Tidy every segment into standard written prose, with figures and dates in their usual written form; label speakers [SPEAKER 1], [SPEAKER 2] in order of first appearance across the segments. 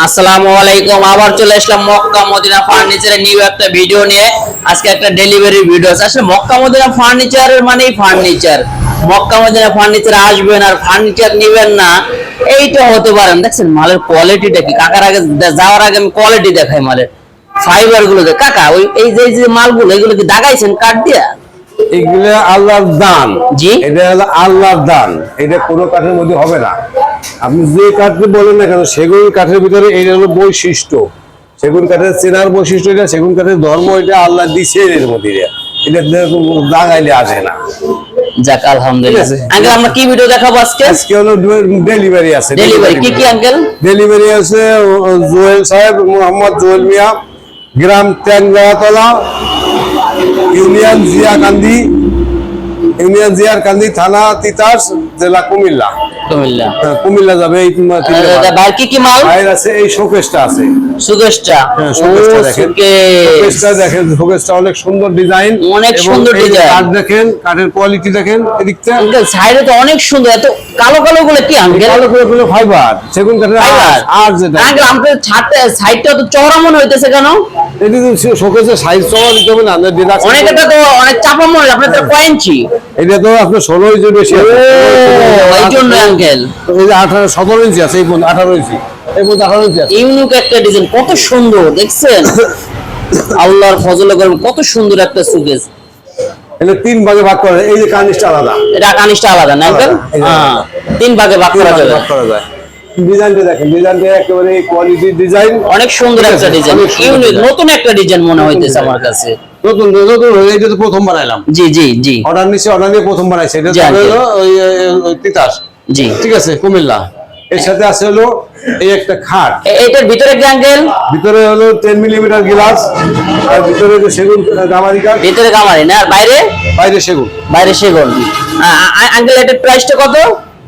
[SPEAKER 1] আসসালামু আলাইকুম। আবার চলে আসলাম মক্কা মদিনা ফার্নিচারের নিউ একটা ভিডিও নিয়ে। আজকে একটা ডেলিভারি ভিডিও আছে। আসলে মক্কা মদিনা ফার্নিচারের মানেই ফার্নিচার। মক্কা মদিনা ফার্নিচার আসবেন আর ফার্নিচার নেবেন না, এইটা হতে পারেন। দেখছেন মালের কোয়ালিটিটা কি? কাকার আগে যাওয়ার আগে আমি কোয়ালিটি দেখাই মালের, ফাইবার গুলো দেখ। কাকা ওই এই যে মালগুলো, এগুলো কি দাগাইছেন কাঠ দিয়া?
[SPEAKER 2] এগুলো আল্লাহর দান।
[SPEAKER 1] জি,
[SPEAKER 2] এটা হলো আল্লাহর দান, এটা কোনো কাঠের মধ্যে হবে না। আপনি যে কাঠকে বলেন না কেন, সেগুন কাঠের ভিতরে এটা হলো বৈশিষ্ট্য। সেগুন কাঠের চেনার বৈশিষ্ট্য এটা, সেগুন কাঠের ধর্ম এটা আল্লাহ দিছে এর মধ্যে। এটা দাগাইলে আসে না।
[SPEAKER 1] যাক আলহামদুলিল্লাহ। আঙ্কেল আমরা কি ভিডিও দেখাবো আজকে?
[SPEAKER 2] আজকে হলো ডেলিভারি আছে।
[SPEAKER 1] ডেলিভারি কি কি আঙ্কেল?
[SPEAKER 2] ডেলিভারি আছে জোয়েল সাহেব, মোহাম্মদ জোয়েল মিয়া, গ্রাম ট্যাংরাতলা, ইউনিয়ন জিয়ার কান্দি, থানা তিতাস, জেলা কুমিল্লা। কুমিল্লা যাবে। এই
[SPEAKER 1] ভাই কি কি মাল
[SPEAKER 2] বাইরে আছে? এই শোকেসটা আছে,
[SPEAKER 1] সুকেশটা।
[SPEAKER 2] শোকেসটা দেখেন, শোকেসটা অনেক সুন্দর ডিজাইন,
[SPEAKER 1] অনেক সুন্দর ডিজাইন।
[SPEAKER 2] কাঠ দেখেন, কাঠের কোয়ালিটি দেখেন। এদিকটা
[SPEAKER 1] আঙ্কেল সাইডে তো অনেক সুন্দর। এত কালো কালো গুলো কি আঙ্কেল?
[SPEAKER 2] কালো গুলো ফাইবার, সেগুন কাঠের। আর যেটা
[SPEAKER 1] আঙ্কেল আমাদের সাইডটা তো চওড়া মনে হইতেছে কেন?
[SPEAKER 2] এটি শোকেসের সাইজ চওড়া দিতে হবে না।
[SPEAKER 1] অনেক এটা তো অনেক চাপা মনে হয়। আপনাদের কয় ইঞ্চি?
[SPEAKER 2] এটা তো আপনার 16 ইঞ্চি বেশি আছে।
[SPEAKER 1] এই জন্য আঙ্কেল
[SPEAKER 2] এই যে 17 ইঞ্চি আছে, এই পর্যন্ত 18 ইঞ্চি, এই পর্যন্ত 18 ইঞ্চি আছে।
[SPEAKER 1] ইউনিক একটা ডিজাইন, কত সুন্দর দেখছেন। আল্লাহর ফজলে করেন, কত সুন্দর একটা সুকেস।
[SPEAKER 2] এটা 3 ভাগে ভাগ করা যায়। এই যে কানিসটা আলাদা,
[SPEAKER 1] এটা কানিসটা আলাদা না আঙ্কেল? হ্যাঁ, 3 ভাগে ভাগ করা যাবে।
[SPEAKER 2] ডিজাইনটা দেখেন, ডিজাইনটা একেবারে কোয়ালিটি ডিজাইন,
[SPEAKER 1] অনেক সুন্দর একটা ডিজাইন, ইউনিক নতুন একটা ডিজাইন মনে হইতেছে আমার কাছে।
[SPEAKER 2] নতুন এইটা তো প্রথম বানাইলাম।
[SPEAKER 1] জি জি জি,
[SPEAKER 2] অর্ডার নিয়ে প্রথম বানাইছে। এটা হলো ওই তিতাস।
[SPEAKER 1] জি
[SPEAKER 2] ঠিক আছে, কুমিল্লা। এর সাথে আছে হলো এই একটা খাট।
[SPEAKER 1] এটার ভিতরে কি আঙ্কেল?
[SPEAKER 2] ভিতরে হলো 10 মিলিমিটার গ্লাস, আর ভিতরে সেগুন গামারি কাঠ।
[SPEAKER 1] ভিতরে গামারি না, আর বাইরে?
[SPEAKER 2] বাইরে সেগুন।
[SPEAKER 1] বাইরে সেগুন। আঙ্কেল এটার প্রাইসটা কত?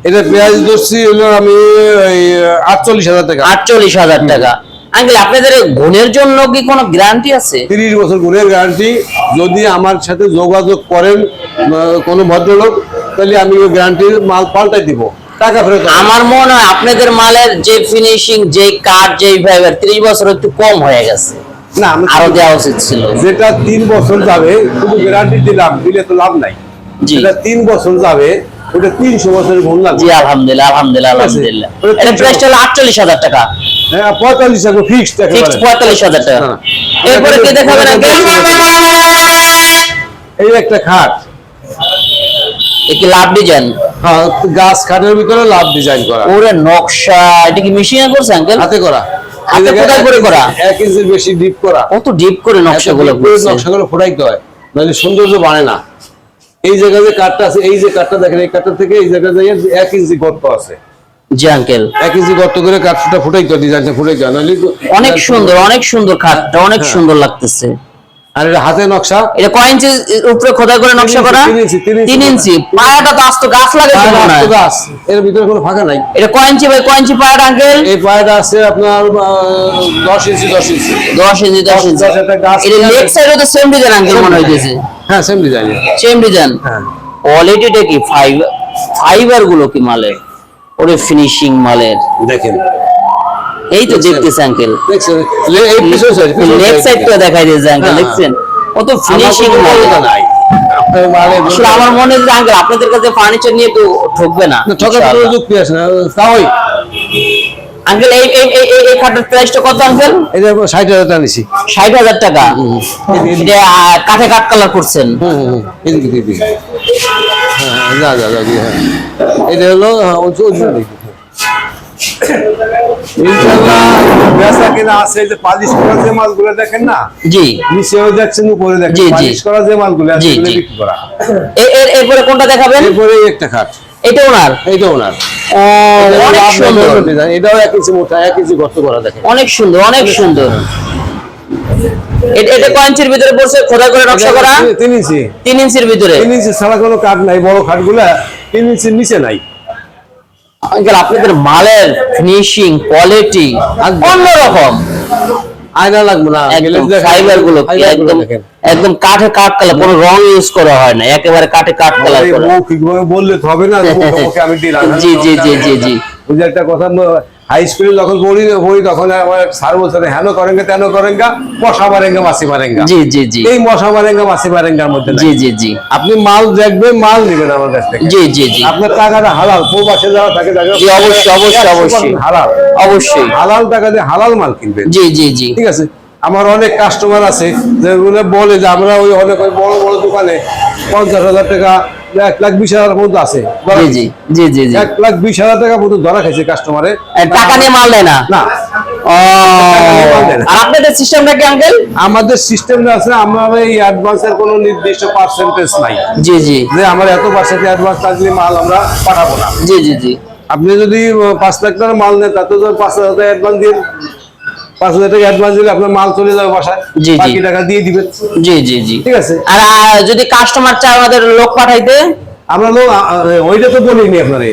[SPEAKER 2] এটা প্রাইস ধরছি হলো আমি ওই 48,000 টাকা।
[SPEAKER 1] 48,000 টাকা। আঙ্কেল আপনাদের গুণের জন্য কি কোনো গ্যারান্টি আছে?
[SPEAKER 2] 30 বছর গুণের গ্যারান্টি। যদি আমার সাথে যোগাযোগ করেন কোনো ভদ্রলোক, তাহলে আমি ওই গ্যারান্টির মাল পাল্টাই দিব, টাকা ফেরত।
[SPEAKER 1] আমার মনে হয় আপনাদের মালের যে ফিনিশিং, যে কাঠ, যে ফাইবার 30 বছর একটু কম হয়ে গেছে।
[SPEAKER 2] না,
[SPEAKER 1] আরো দেওয়া উচিত ছিল।
[SPEAKER 2] যেটা 3 বছর যাবে, শুধু গ্যারান্টি দিলাম, দিলে তো লাভ নাই। যেটা 3 বছর যাবে, ওটা 300 বছরের গুণ লাগবে।
[SPEAKER 1] জি আলহামদুলিল্লাহ, আলহামদুলিল্লাহ, আলহামদুলিল্লাহ। এটা প্রাইসটা হলো 48,000 টাকা।
[SPEAKER 2] হ্যাঁ, 45,000 ফিক্সড,
[SPEAKER 1] ফিক্সড 45,000 টাকা। এরপরে কি দেখাবেন আঙ্কেল?
[SPEAKER 2] এই একটা খাট,
[SPEAKER 1] কি লাভ ডিজাইন?
[SPEAKER 2] হ্যাঁ, গাছ খাটের ভিতরে লাভ ডিজাইন করা।
[SPEAKER 1] ওরে নকশা, এটা কি মেশিনে করছে আঙ্কেল?
[SPEAKER 2] হাতে করা।
[SPEAKER 1] হাতে খোদাই করে করা?
[SPEAKER 2] 1 ইঞ্চির বেশি ডিপ করা।
[SPEAKER 1] কত ডিপ করে নকশাগুলো করছে।
[SPEAKER 2] নকশাগুলো ফোটাইতে হয়, নাহলে সৌন্দর্য বাড়ে না। এই জায়গায় যে কাঠটা আছে, এই যে কাঠটা দেখেন, এই কাঠটা থেকে এই জায়গায় 1 ইঞ্চি গর্ত আছে।
[SPEAKER 1] জি আঙ্কেল,
[SPEAKER 2] 1 ইঞ্চি গর্ত করে কাঠটা ফুটাইতে হয়, ডিজাইনটা ফুটাইতে হয়, নাহলে
[SPEAKER 1] অনেক সুন্দর, অনেক সুন্দর কাঠটা, অনেক সুন্দর লাগতেছে।
[SPEAKER 2] আর এটা হাতে নকশা।
[SPEAKER 1] এটা কয় ইঞ্চি উপরে খোদাই করে নকশা করা? 3 ইঞ্চি। পায়াটা তো আস্ত গাছ লাগাইছে মনে হয়।
[SPEAKER 2] গাছ, এর ভিতরে কোনো ফাঁকা নাই।
[SPEAKER 1] এটা কয় ইঞ্চি বাই কয় ইঞ্চি পায়াটা আঙ্কেল?
[SPEAKER 2] এই পায়াটা আছে আপনার 10 ইঞ্চি 10 ইঞ্চি
[SPEAKER 1] 10 ইঞ্চি 10 ইঞ্চি।
[SPEAKER 2] একটা গাছ।
[SPEAKER 1] এটা লেগ সাইডে তো সেম ডিজাইন আঙ্কেল মনে হইতেছে।
[SPEAKER 2] হ্যাঁ, সেম ডিজাইন।
[SPEAKER 1] Same design.
[SPEAKER 2] হ্যাঁ,
[SPEAKER 1] কোয়ালিটিটা কি? ফাইবার গুলো কি মালের? ওরে ফিনিশিং মালের
[SPEAKER 2] দেখেন।
[SPEAKER 1] এই তো দেখতেছে আঙ্কেল,
[SPEAKER 2] দেখছেন এই পিছন সাইড,
[SPEAKER 1] লেগ সাইডটা দেখাই দিয়েছে আঙ্কেল। দেখছেন কত ফিনিশিং মাল
[SPEAKER 2] নাই।
[SPEAKER 1] আসলে আমার মনে হয় আঙ্কেল আপনাদের কাছে ফার্নিচার নিয়ে তো ঠকবে না।
[SPEAKER 2] ঠকার কোনো যুক্তি আছে না। তাই
[SPEAKER 1] আঙ্কেল এই খাটের প্রাইসটা কত আঙ্কেল?
[SPEAKER 2] এটা 60,000 টাকা নিছি।
[SPEAKER 1] 60,000 টাকা। এটা কাঠে কাঠ কালার করছেন?
[SPEAKER 2] এদিকে দিবি। হ্যাঁ, যা যা যা। হ্যাঁ, এটা হলো ইনশাআল্লাহ বেচা কিনা আছে। যে পালিশ করা যে মালগুলো দেখেন না,
[SPEAKER 1] জি
[SPEAKER 2] নিচেও দেখছেন, উপরে দেখেন, পালিশ করা যে মালগুলো আছে এগুলো বিক্রি করা।
[SPEAKER 1] এরপরে কোনটা দেখাবেন?
[SPEAKER 2] এরপরে একটা খাট।
[SPEAKER 1] এটা ওনার?
[SPEAKER 2] এইটা ওনার।
[SPEAKER 1] অনেক সুন্দর।
[SPEAKER 2] এটাও 1 ইঞ্চি মোটা, 1 ইঞ্চি গর্ত করা দেখেন।
[SPEAKER 1] অনেক সুন্দর, অনেক সুন্দর। এটা কয় ইঞ্চির ভিতরে পড়ছে খোদাই করে নকশা করা?
[SPEAKER 2] 3 ইঞ্চি।
[SPEAKER 1] 3 ইঞ্চির ভিতরে?
[SPEAKER 2] 3 ইঞ্চি ছাড়া কোনো কাঠ নাই। বড় খাটগুলা 3 ইঞ্চির নিচে নাই।
[SPEAKER 1] আঙ্কেল আপনাদের মালের ফিনিশিং কোয়ালিটি অন্যরকম।
[SPEAKER 2] আয়না লাগবে না।
[SPEAKER 1] ফাইবার গুলো একদম একদম কাঠে কাঠ কালার, কোনো রং ইউজ করা হয় না, একেবারে কাঠে কাঠ কালার করা।
[SPEAKER 2] ঠিকভাবে বললে তো হবে না। আমি দিলাম।
[SPEAKER 1] জি জি জি জি জি।
[SPEAKER 2] ওই যে একটা কথা, হাই স্কুলে যখন পড়ি তখন আমার স্যার বলছেন হেন করেঙ্গা তেন করেঙ্গা মশা মারেঙ্গা মাছি মারেঙ্গা।
[SPEAKER 1] জি জি জি
[SPEAKER 2] এই মশা মারেঙ্গা মাছি মারেঙ্গার মধ্যে
[SPEAKER 1] জি
[SPEAKER 2] নাই।
[SPEAKER 1] জি জি
[SPEAKER 2] আপনি মাল দেখবেন, মাল নেবেন আমার কাছ থেকে।
[SPEAKER 1] জি জি জি
[SPEAKER 2] আপনার টাকাটা হালাল, প্রবাসে যারা থাকে
[SPEAKER 1] জি, অবশ্যই, অবশ্যই, অবশ্যই।
[SPEAKER 2] হালাল,
[SPEAKER 1] অবশ্যই।
[SPEAKER 2] হালাল টাকা দিয়ে হালাল মাল কিনবেন।
[SPEAKER 1] জি জি জি
[SPEAKER 2] ঠিক আছে। আমার অনেক কাস্টমার আছে যেগুলো বলে যে আমরা ওই অনেক ওই বড় বড় দোকানে 50,000 টাকা 1,20,000 পর্যন্ত আছে,
[SPEAKER 1] জি জি জি জি জি
[SPEAKER 2] 1,20,000 টাকা পর্যন্ত ধরা খাইছে কাস্টমারে,
[SPEAKER 1] টাকা নিয়ে মাল দেয় না।
[SPEAKER 2] না।
[SPEAKER 1] ও, আর আপনাদের সিস্টেমটা কি আঙ্কেল?
[SPEAKER 2] আমাদের সিস্টেম আছে, আমরা এই অ্যাডভান্সের কোনো নির্দিষ্ট পার্সেন্টেজ নাই
[SPEAKER 1] জি জি
[SPEAKER 2] যে আমার এত পার্সেন্ট অ্যাডভান্স থাকলে মাল আমরা পাঠাবো না।
[SPEAKER 1] জি জি জি
[SPEAKER 2] আপনি যদি 5 লাখ টাকার মাল নেন তাতে 5,000 টাকা অ্যাডভান্স দিন, 5,000 টাকা অ্যাডভান্স দিলে আপনার মাল চলে যাবে বাসায়,
[SPEAKER 1] জি, জি।
[SPEAKER 2] বাকি টাকা দিয়ে দিবেন।
[SPEAKER 1] জি জি জি
[SPEAKER 2] ঠিক আছে।
[SPEAKER 1] আর যদি কাস্টমার চায় আমাদের লোক পাঠাইতে?
[SPEAKER 2] আমরা লোক ওইটা তো বলিনি আপনারে,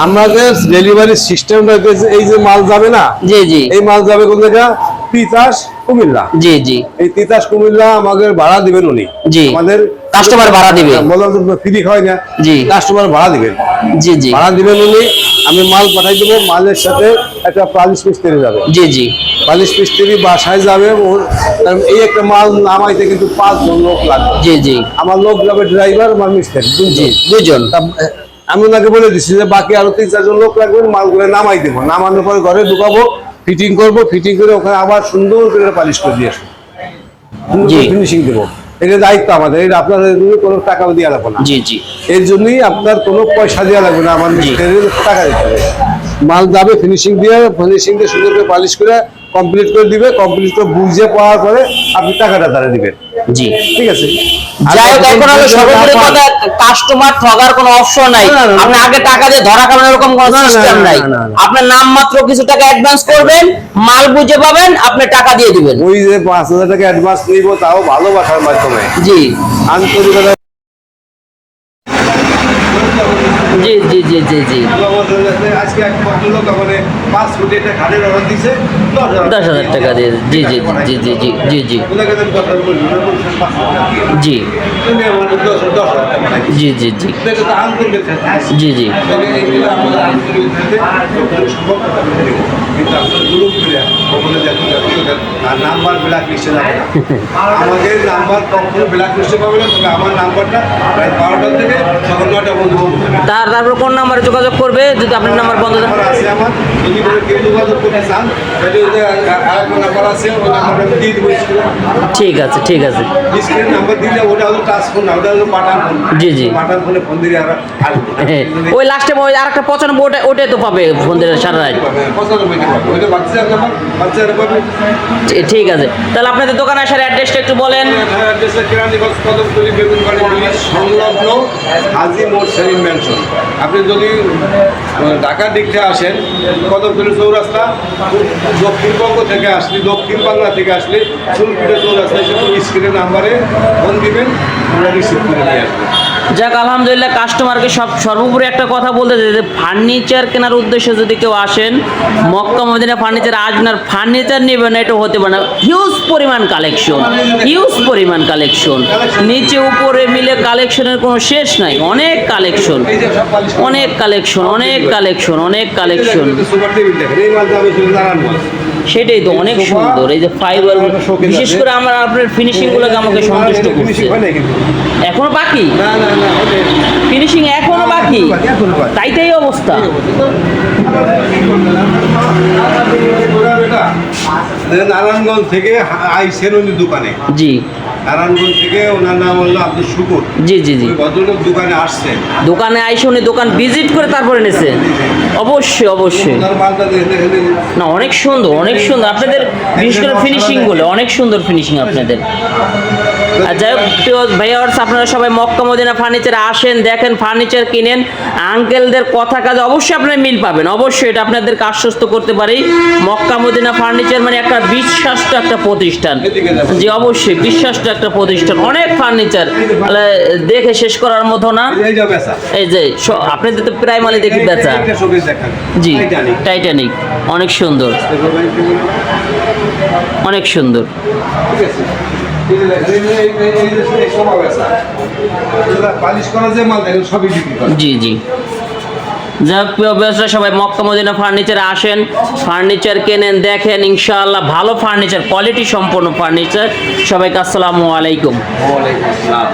[SPEAKER 2] আমাদের ডেলিভারি সিস্টেমটা এই যে মাল যাবে না,
[SPEAKER 1] জি জি
[SPEAKER 2] এই মাল যাবে কোন জায়গা, তিতাস কুমিল্লা।
[SPEAKER 1] জি জি
[SPEAKER 2] এই তিতাস কুমিল্লা আমাদের ভাড়া দিবেন উনি,
[SPEAKER 1] জি।
[SPEAKER 2] আমাদের
[SPEAKER 1] কাস্টমার ভাড়া দিবে।
[SPEAKER 2] বললাম তো ফ্রি খাওয়াই না,
[SPEAKER 1] জি।
[SPEAKER 2] কাস্টমার ভাড়া দিবেন,
[SPEAKER 1] জি জি
[SPEAKER 2] ভাড়া দিবেন উনি, আমি মাল পাঠাই দেবো, মালের সাথে একটা পালিশ মিস্ত্রি যাবে,
[SPEAKER 1] জি জি
[SPEAKER 2] পালিশ মিস্ত্রি বাসায় যাবে, কারণ এই একটা মাল নামাইতে কিন্তু 5 জন লোক লাগবে।
[SPEAKER 1] জি জি
[SPEAKER 2] আমার লোক যাবে ড্রাইভার, আমার মিস্ত্রি
[SPEAKER 1] জি দুজন।
[SPEAKER 2] আমি ওনাকে বলে দিচ্ছি যে বাকি আরো 3-4 জন লোক লাগবে, মালগুলো নামাই দেবো, নামানোর পরে ঘরে ঢুকাবো, ফিটিং করবো, ফিটিং করে ওখানে আবার সুন্দর করে পালিশ করে দিয়ে আসবো,
[SPEAKER 1] জি।
[SPEAKER 2] ফিনিশিং দেবো। এটা দায়িত্ব আমাদের, এটা আপনার কোনো টাকা দেওয়া লাগবে না।
[SPEAKER 1] জি জি
[SPEAKER 2] এর জন্যই আপনার কোনো পয়সা দেওয়া লাগবে না, আমার মিস্ত্রির টাকা দিতে হবে। মাল যাবে ফিনিশিং দিয়ে সুন্দর করে পালিশ করে কমপ্লিট করে দিবে, কমপ্লিট করে বুঝে পাওয়ার পরে আপনি টাকাটা তারা দিবেন।
[SPEAKER 1] জি
[SPEAKER 2] ঠিক আছে।
[SPEAKER 1] যাই হোক, এখন হলো সর্বোপরি কথা, কাস্টমার ঠগার কোনো অপশন নাই।
[SPEAKER 2] না, না, না।
[SPEAKER 1] আপনি আগে টাকা দিয়ে ধরা খাবেন এরকম কোনো
[SPEAKER 2] না, না,
[SPEAKER 1] সিস্টেম
[SPEAKER 2] না,
[SPEAKER 1] নাই।
[SPEAKER 2] না, না, না।
[SPEAKER 1] আপনার নাম মাত্র কিছু টাকা অ্যাডভান্স করবেন, মাল বুঝে পাবেন, আপনি টাকা দিয়ে দিবেন।
[SPEAKER 2] ওই যে 5,000 টাকা অ্যাডভান্স নিব, তাও ভালোবাসার মাধ্যমে,
[SPEAKER 1] জি
[SPEAKER 2] আন্তরিকতা।
[SPEAKER 1] জি জি জি জি জি
[SPEAKER 2] আজকে এক ভদ্রলোক আমাকে 5 ফুট একটা খাটের অর্ডার দিছে,
[SPEAKER 1] 10,000 টাকা দিয়ে। জি জি জি জি জি জি জি
[SPEAKER 2] ওনাকে আমি কথা বলি, ওনার বলছেন 5,000 টাকা দিয়ে।
[SPEAKER 1] জি
[SPEAKER 2] উনি আমাকে 10,000 টাকা পাঠাইছে।
[SPEAKER 1] জি জি জি
[SPEAKER 2] এটা তো আন্তরিক থাকে।
[SPEAKER 1] জি জি
[SPEAKER 2] তবে এইগুলো আমাদের আন্তরিক থাকে, যতটুকু সম্ভব ততটুকু দেব। কিন্তু আপনার জুলুম করে কখনো আর নাম্বার ব্ল্যাক লিস্টে যাবে না। আমাদের নাম্বার কখনো ব্ল্যাক লিস্টে পাবে না, তবে আমার নাম্বারটা প্রায় 12টা থেকে সকাল 9টা পর্যন্ত বন্ধ থাকে।
[SPEAKER 1] তারপর কোন নাম্বারে যোগাযোগ করবে যদি আপনার নাম্বার বন্ধ থাকে?
[SPEAKER 2] নাম্বার আছে আমার, যদি কোনো কেউ যোগাযোগ করতে চান তাহলে ওই যে আরেকটা নাম্বার আছে, ওই নাম্বারটা আমি দিয়ে দেবো স্ক্রিনে।
[SPEAKER 1] ঠিক আছে ঠিক আছে
[SPEAKER 2] স্ক্রিনে নাম্বার দিলে ওটা হলো টাচ ফোন না, ওটা হলো বাটন ফোন।
[SPEAKER 1] জি, জি।
[SPEAKER 2] বাটন ফোনে ফোন দিলে আর আসবে।
[SPEAKER 1] ওই লাস্টে ওই আরেকটা 95 ওটাই তো পাবে ফোন দিলে সারা রাত।
[SPEAKER 2] 95 টাকা পাবে। ওইটা বাচ্চার নাম্বার, বাচ্চারা পাবে।
[SPEAKER 1] ঠিক আছে, তাহলে আপনাদের দোকানে আসার অ্যাড্রেসটা একটু বলেন।
[SPEAKER 2] অ্যাড্রেসে কেরানীগঞ্জ কদমতলী বেগুনবাড়ি ব্রিজ সংলগ্ন হাজি মোড় সেলিম ম্যানশন। আপনি যদি ঢাকার দিক থেকে আসেন, কদমতলী চৌরাস্তা, দক্ষিণবঙ্গ থেকে আসলে, দক্ষিণ বাংলা থেকে আসলে চুলপিঠে চৌরাস্তা এসে স্ক্রিনের নাম্বারে ফোন দিবেন, আমরা রিসিভ করে নিয়ে আসবো।
[SPEAKER 1] যাক, আলহামদুলিল্লাহ, কাস্টমারকে সর্বোপরি একটা কথা বলতে চাই যে ফার্নিচার কেনার উদ্দেশ্যে যদি কেউ আসেন, মক্কা মদিনা ফার্নিচার আসবেন, আর ফার্নিচার নেবেন এটা হতে পারে না। হিউজ পরিমাণ কালেকশন, হিউজ পরিমাণ কালেকশন, নিচে উপরে মিলে কালেকশনের কোনো শেষ নাই। অনেক কালেকশন,
[SPEAKER 2] এই যে সব পালিশ করা।
[SPEAKER 1] অনেক কালেকশন, অনেক কালেকশন, অনেক কালেকশন।
[SPEAKER 2] সুপার টেবিল দেখেন, এই মালটা আমি শুধু নারায়ণগঞ্জ।
[SPEAKER 1] সেটাই তো অনেক সুন্দর। এই যে ফাইবার, বিশেষ করে আমার আপনার ফিনিশিং গুলোকে আমাকে সন্তুষ্ট করছে।
[SPEAKER 2] ফিনিশিং হয় না কিন্তু।
[SPEAKER 1] এখনো বাকি
[SPEAKER 2] না না না,
[SPEAKER 1] ফিনিশিং, এখনো বাকি,
[SPEAKER 2] এখনো বাকি।
[SPEAKER 1] তাইটাই অবস্থা।
[SPEAKER 2] নারায়ণগঞ্জ থেকে আইসেন উনি দোকানে,
[SPEAKER 1] জি
[SPEAKER 2] নারায়ণগঞ্জ থেকে, ওনার নাম হলো আব্দুল শুকুর।
[SPEAKER 1] জি জি জি
[SPEAKER 2] ওই ভদ্রলোক দোকানে আসছে,
[SPEAKER 1] দোকানে আইসে উনি দোকান ভিজিট করে তারপরে নিয়েছে। অবশ্যই অবশ্যই।
[SPEAKER 2] ওনার মালটা দেখে
[SPEAKER 1] না, অনেক সুন্দর, অনেক সুন্দর আপনাদের, বিশেষ করে ফিনিশিং গুলো অনেক সুন্দর ফিনিশিং আপনাদের। আর যাই হোক, প্রিয় ভাইয়ার্স, আপনারা সবাই মক্কা মদিনা ফার্নিচারে আসেন, দেখেন, ফার্নিচার কিনেন। আঙ্কেলদের কথা কাজে অবশ্যই আপনারা মিল পাবেন, অবশ্যই এটা আপনাদেরকে আশ্বস্ত করতে পারি। মক্কা মদিনা ফার্নিচার মানে একটা বিশ্বাস্ত একটা প্রতিষ্ঠান। জি অবশ্যই বিশ্বাস্ত একটা প্রতিষ্ঠান, অনেক ফার্নিচার দেখে শেষ করার মতো না।
[SPEAKER 2] এই যাবে স্যার।
[SPEAKER 1] এই যে আপনাদের তো প্রায় মালে দেখি বেচা।
[SPEAKER 2] একটা শোকেস দেখান।
[SPEAKER 1] জি
[SPEAKER 2] টাইটানিক।
[SPEAKER 1] টাইটানিক, অনেক সুন্দর, অনেক সুন্দর।
[SPEAKER 2] ঠিক আছে। এই যে দেখেন, এই সব হবে স্যার। এগুলা পালিশ করা যে মাল দেখেন সবই বিক্রি করে।
[SPEAKER 1] জি জি যাই হোক প্রিয় ভিউয়ার্সরা, সবাই মক্কা মদিনা ফার্নিচারে আসেন, ফার্নিচার কেনেন, দেখেন, ইনশাআল্লাহ ভালো ফার্নিচার, কোয়ালিটি সম্পন্ন ফার্নিচার। সবাইকে আসসালামু আলাইকুম।
[SPEAKER 2] ওয়ালাইকুম আসসালাম।